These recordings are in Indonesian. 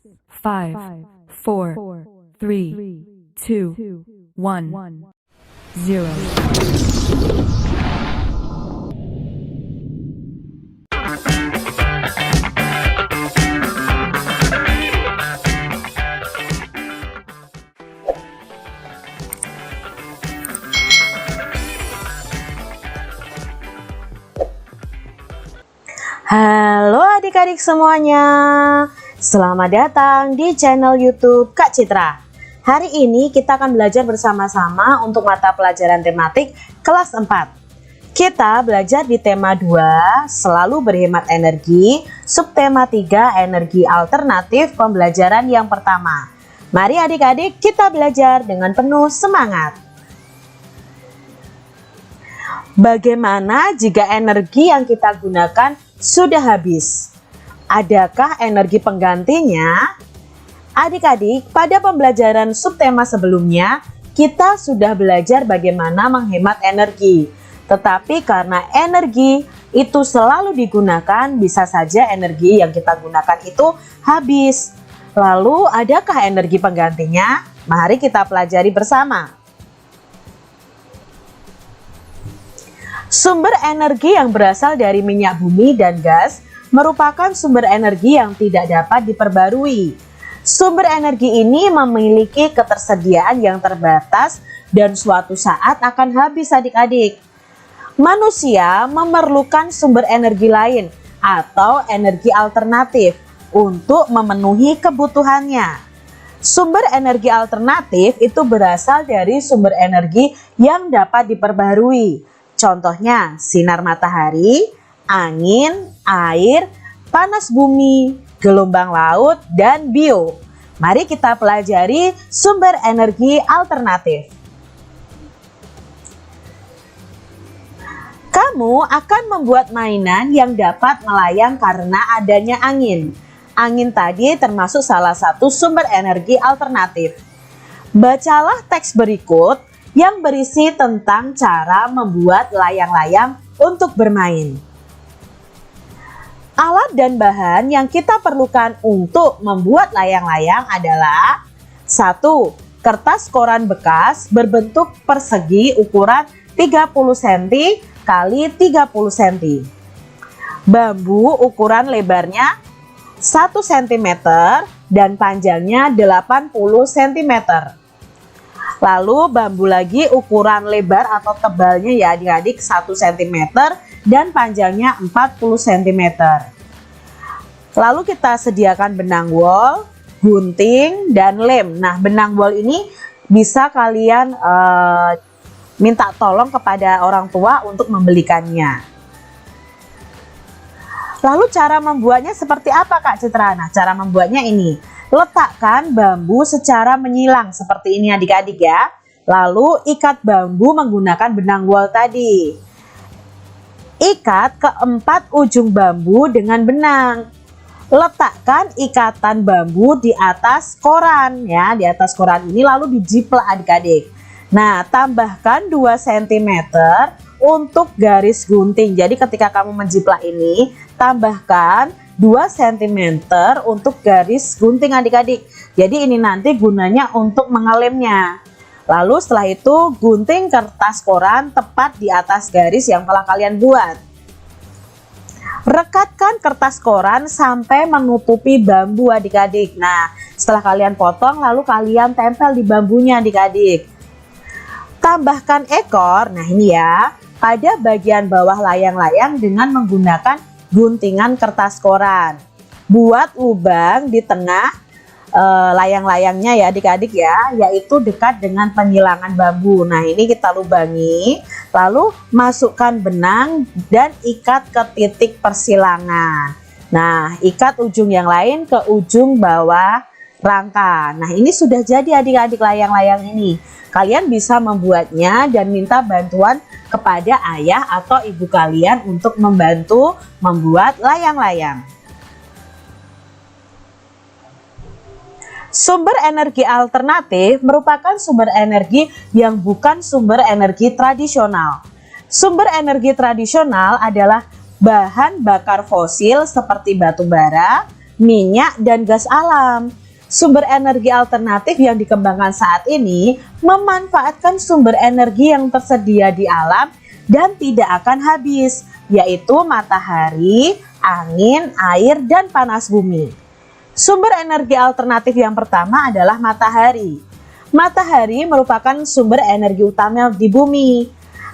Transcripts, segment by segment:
5, 4, 3, 2, 1, 0. Halo adik-adik semuanya, selamat datang di channel YouTube Kak Citra. Hari ini kita akan belajar bersama-sama untuk mata pelajaran tematik kelas 4. Kita belajar di tema 2, selalu berhemat energi, subtema 3, energi alternatif, pembelajaran yang pertama. Mari adik-adik kita belajar dengan penuh semangat. Bagaimana jika energi yang kita gunakan sudah habis? Adakah energi penggantinya? Adik-adik, pada pembelajaran subtema sebelumnya, kita sudah belajar bagaimana menghemat energi. Tetapi karena energi itu selalu digunakan, bisa saja energi yang kita gunakan itu habis. Lalu, adakah energi penggantinya? Mari kita pelajari bersama. Sumber energi yang berasal dari minyak bumi dan gas merupakan sumber energi yang tidak dapat diperbarui. Sumber energi ini memiliki ketersediaan yang terbatas dan suatu saat akan habis adik-adik. Manusia memerlukan sumber energi lain atau energi alternatif untuk memenuhi kebutuhannya. Sumber energi alternatif itu berasal dari sumber energi yang dapat diperbarui. Contohnya sinar matahari, angin, air, panas bumi, gelombang laut, dan bio. Mari kita pelajari sumber energi alternatif. Kamu akan membuat mainan yang dapat melayang karena adanya angin. Angin tadi termasuk salah satu sumber energi alternatif. Bacalah teks berikut yang berisi tentang cara membuat layang-layang untuk bermain. Alat dan bahan yang kita perlukan untuk membuat layang-layang adalah 1. Kertas koran bekas berbentuk persegi ukuran 30 cm x 30 cm. Bambu ukuran lebarnya 1 cm dan panjangnya 80 cm. Lalu bambu lagi ukuran lebar atau tebalnya ya adik-adik 1 cm dan panjangnya 40 cm. Lalu kita sediakan benang wol, gunting, dan lem. Nah, benang wol ini bisa kalian minta tolong kepada orang tua untuk membelikannya. Lalu cara membuatnya seperti apa Kak Citra? Nah, cara membuatnya ini. Letakkan bambu secara menyilang seperti ini adik-adik ya. Lalu ikat bambu menggunakan benang wol tadi. Ikat keempat ujung bambu dengan benang. Letakkan ikatan bambu di atas koran ya, di atas koran ini lalu dijiplak adik-adik. Nah, tambahkan 2 cm untuk garis gunting. Jadi ketika kamu menjiplak ini, tambahkan 2 cm untuk garis gunting adik-adik. Jadi ini nanti gunanya untuk mengelemnya. Lalu setelah itu gunting kertas koran tepat di atas garis yang telah kalian buat. Rekatkan kertas koran sampai menutupi bambu adik-adik. Nah, setelah kalian potong lalu kalian tempel di bambunya adik-adik. Tambahkan ekor, nah ini ya, pada bagian bawah layang-layang dengan menggunakan guntingan kertas koran. Buat lubang di tengah layang-layangnya ya adik-adik ya, yaitu dekat dengan penyilangan bambu. Nah, ini kita lubangi, lalu masukkan benang dan ikat ke titik persilangan. Nah, ikat ujung yang lain ke ujung bawah rangka. Nah, ini sudah jadi adik-adik layang-layang ini. Kalian bisa membuatnya dan minta bantuan kepada ayah atau ibu kalian untuk membantu membuat layang-layang. Sumber energi alternatif merupakan sumber energi yang bukan sumber energi tradisional. Sumber energi tradisional adalah bahan bakar fosil seperti batu bara, minyak, dan gas alam. Sumber energi alternatif yang dikembangkan saat ini memanfaatkan sumber energi yang tersedia di alam dan tidak akan habis, yaitu matahari, angin, air, dan panas bumi. Sumber energi alternatif yang pertama adalah matahari. Matahari merupakan sumber energi utama di bumi.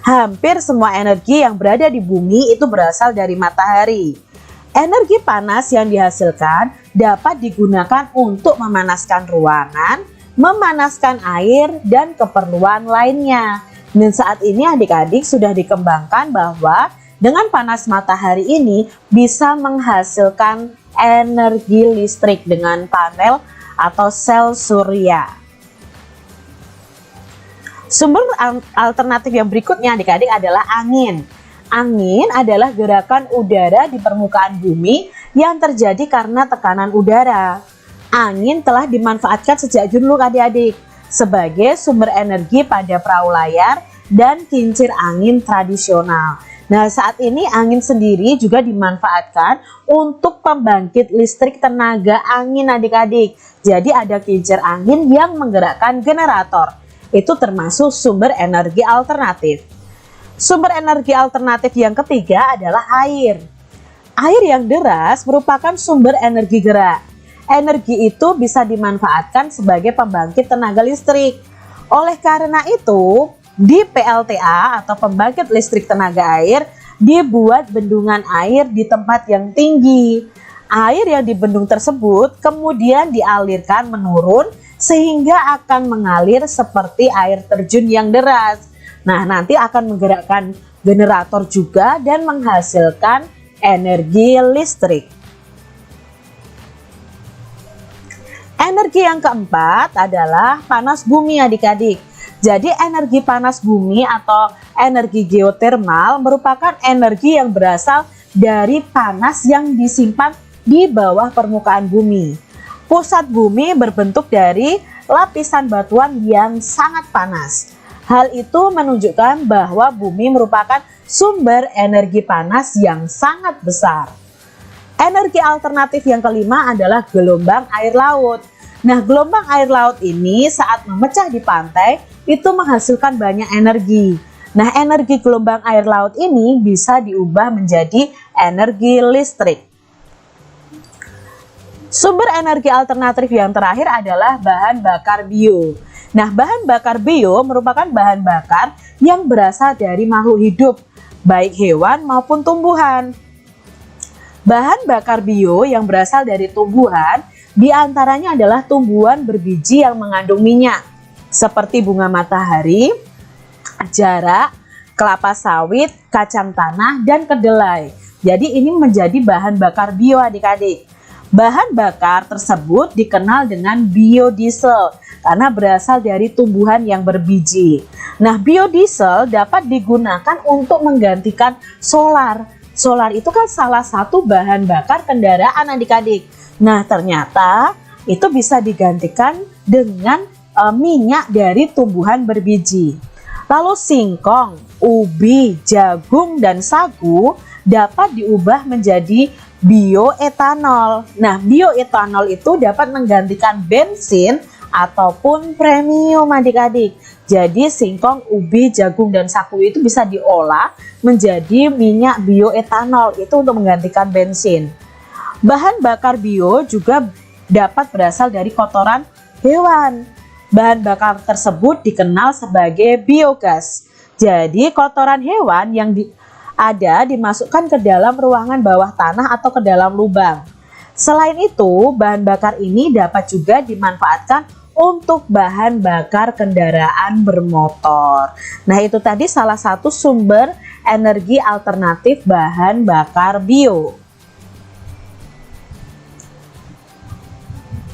Hampir semua energi yang berada di bumi itu berasal dari matahari. Energi panas yang dihasilkan dapat digunakan untuk memanaskan ruangan, memanaskan air, dan keperluan lainnya. Dan saat ini adik-adik sudah dikembangkan bahwa dengan panas matahari ini bisa menghasilkan energi listrik dengan panel atau sel surya. Sumber alternatif yang berikutnya adik-adik adalah angin. Angin adalah gerakan udara di permukaan bumi yang terjadi karena tekanan udara. Angin telah dimanfaatkan sejak dulu adik-adik sebagai sumber energi pada perahu layar dan kincir angin tradisional. Nah, saat ini angin sendiri juga dimanfaatkan untuk pembangkit listrik tenaga angin adik-adik. Jadi ada kincir angin yang menggerakkan generator. Itu termasuk sumber energi alternatif. Sumber energi alternatif yang ketiga adalah air. Air yang deras merupakan sumber energi gerak. Energi itu bisa dimanfaatkan sebagai pembangkit tenaga listrik. Oleh karena itu, di PLTA atau pembangkit listrik tenaga air dibuat bendungan air di tempat yang tinggi. Air yang di bendung tersebut kemudian dialirkan menurun sehingga akan mengalir seperti air terjun yang deras. Nah, nanti akan menggerakkan generator juga dan menghasilkan energi listrik. Energi yang keempat adalah panas bumi adik-adik. Jadi energi panas bumi atau energi geotermal merupakan energi yang berasal dari panas yang disimpan di bawah permukaan bumi. Pusat bumi berbentuk dari lapisan batuan yang sangat panas. Hal itu menunjukkan bahwa bumi merupakan sumber energi panas yang sangat besar. Energi alternatif yang kelima adalah gelombang air laut. Nah, gelombang air laut ini saat memecah di pantai itu menghasilkan banyak energi. Nah, energi gelombang air laut ini bisa diubah menjadi energi listrik. Sumber energi alternatif yang terakhir adalah bahan bakar bio. Nah, bahan bakar bio merupakan bahan bakar yang berasal dari makhluk hidup, baik hewan maupun tumbuhan. Bahan bakar bio yang berasal dari tumbuhan diantaranya adalah tumbuhan berbiji yang mengandung minyak, seperti bunga matahari, jarak, kelapa sawit, kacang tanah, dan kedelai. Jadi ini menjadi bahan bakar bio adik-adik. Bahan bakar tersebut dikenal dengan biodiesel karena berasal dari tumbuhan yang berbiji. Nah, biodiesel dapat digunakan untuk menggantikan solar. Solar itu kan salah satu bahan bakar kendaraan adik-adik. Nah, ternyata itu bisa digantikan dengan minyak dari tumbuhan berbiji. Lalu singkong, ubi, jagung, dan sagu dapat diubah menjadi bioetanol. Nah, bioetanol itu dapat menggantikan bensin ataupun premium adik-adik. Jadi singkong, ubi, jagung, dan sagu itu bisa diolah menjadi minyak bioetanol, itu untuk menggantikan bensin. Bahan bakar bio juga dapat berasal dari kotoran hewan. Bahan bakar tersebut dikenal sebagai biogas. Jadi kotoran hewan yang dimasukkan ke dalam ruangan bawah tanah atau ke dalam lubang. Selain itu, bahan bakar ini dapat juga dimanfaatkan untuk bahan bakar kendaraan bermotor. Nah, itu tadi salah satu sumber energi alternatif bahan bakar bio.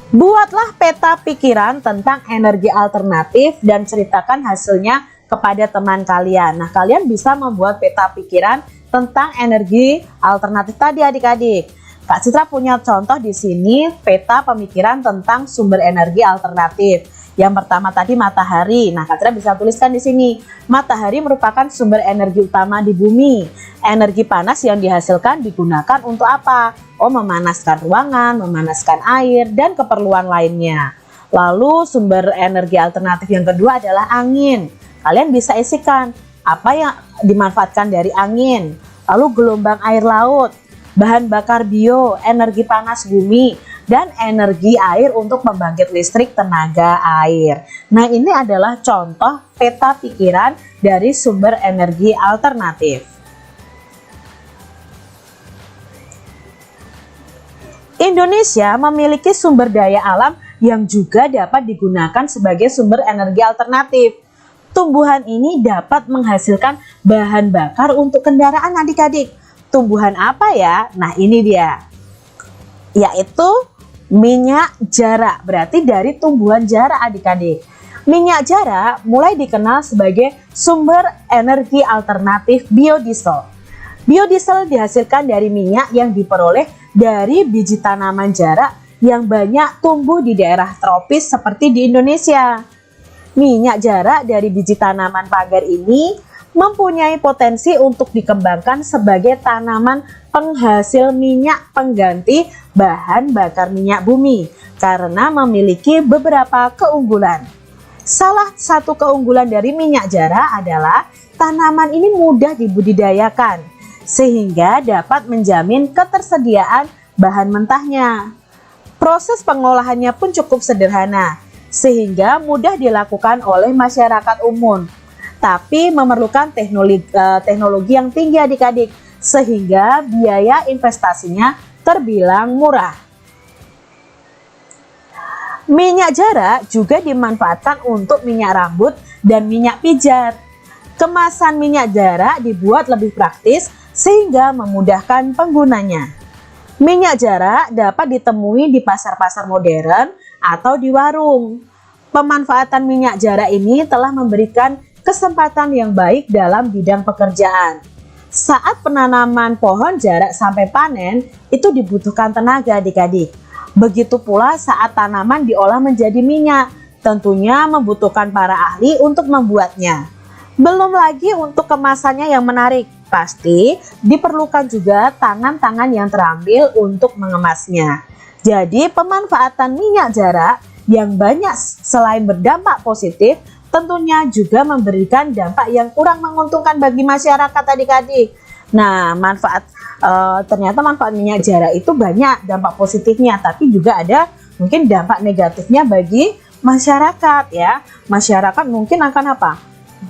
Buatlah peta pikiran tentang energi alternatif dan ceritakan hasilnya kepada teman kalian. Nah, kalian bisa membuat peta pikiran tentang energi alternatif tadi adik-adik. Kak Citra punya contoh di sini peta pemikiran tentang sumber energi alternatif. Yang pertama tadi matahari. Nah, Kak Citra bisa tuliskan di sini. Matahari merupakan sumber energi utama di bumi. Energi panas yang dihasilkan digunakan untuk apa? Oh, memanaskan ruangan, memanaskan air, dan keperluan lainnya. Lalu sumber energi alternatif yang kedua adalah angin. Kalian bisa isikan apa yang dimanfaatkan dari angin. Lalu gelombang air laut, bahan bakar bio, energi panas bumi, dan energi air untuk membangkit listrik tenaga air. Nah, ini adalah contoh peta pikiran dari sumber energi alternatif. Indonesia memiliki sumber daya alam yang juga dapat digunakan sebagai sumber energi alternatif. Tumbuhan ini dapat menghasilkan bahan bakar untuk kendaraan adik-adik. Tumbuhan apa ya? Nah, ini dia. Yaitu minyak jara. Berarti dari tumbuhan jara adik-adik. Minyak jara mulai dikenal sebagai sumber energi alternatif biodiesel. Biodiesel dihasilkan dari minyak yang diperoleh dari biji tanaman jara yang banyak tumbuh di daerah tropis seperti di Indonesia. Minyak jara dari biji tanaman pagar ini mempunyai potensi untuk dikembangkan sebagai tanaman penghasil minyak pengganti bahan bakar minyak bumi karena memiliki beberapa keunggulan. Salah satu keunggulan dari minyak jara adalah tanaman ini mudah dibudidayakan sehingga dapat menjamin ketersediaan bahan mentahnya. Proses pengolahannya pun cukup sederhana, sehingga mudah dilakukan oleh masyarakat umum. Tapi memerlukan teknologi yang tinggi adik-adik, sehingga biaya investasinya terbilang murah. Minyak jara juga dimanfaatkan untuk minyak rambut dan minyak pijat. Kemasan minyak jara dibuat lebih praktis, sehingga memudahkan penggunanya. Minyak jara dapat ditemui di pasar-pasar modern atau di warung. Pemanfaatan minyak jara ini telah memberikan kesempatan yang baik dalam bidang pekerjaan. Saat penanaman pohon jara sampai panen, itu dibutuhkan tenaga adik-adik. Begitu pula saat tanaman diolah menjadi minyak, tentunya membutuhkan para ahli untuk membuatnya. Belum lagi untuk kemasannya yang menarik. Pasti diperlukan juga tangan-tangan yang terampil untuk mengemasnya. Jadi pemanfaatan minyak jara yang banyak selain berdampak positif, tentunya juga memberikan dampak yang kurang menguntungkan bagi masyarakat adik-adik. Nah, ternyata manfaat minyak jara itu banyak dampak positifnya, tapi juga ada mungkin dampak negatifnya bagi masyarakat ya. Masyarakat mungkin akan apa?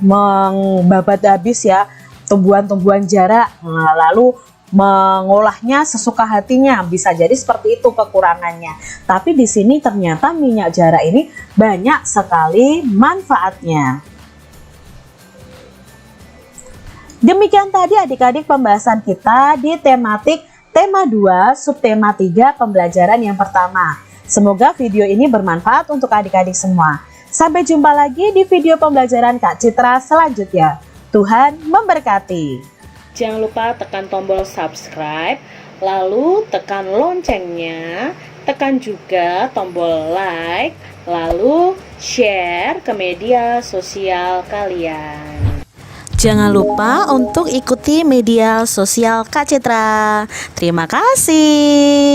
Membabat habis ya tumbuhan-tumbuhan jara, lalu mengolahnya sesuka hatinya, bisa jadi seperti itu kekurangannya. Tapi di sini ternyata minyak jara ini banyak sekali manfaatnya. Demikian tadi adik-adik pembahasan kita di tematik tema 2 subtema 3 pembelajaran yang pertama. Semoga video ini bermanfaat untuk adik-adik semua. Sampai jumpa lagi di video pembelajaran Kak Citra selanjutnya. Tuhan memberkati. Jangan lupa tekan tombol subscribe, lalu tekan loncengnya, tekan juga tombol like, lalu share ke media sosial kalian. Jangan lupa untuk ikuti media sosial Kak Citra. Terima kasih.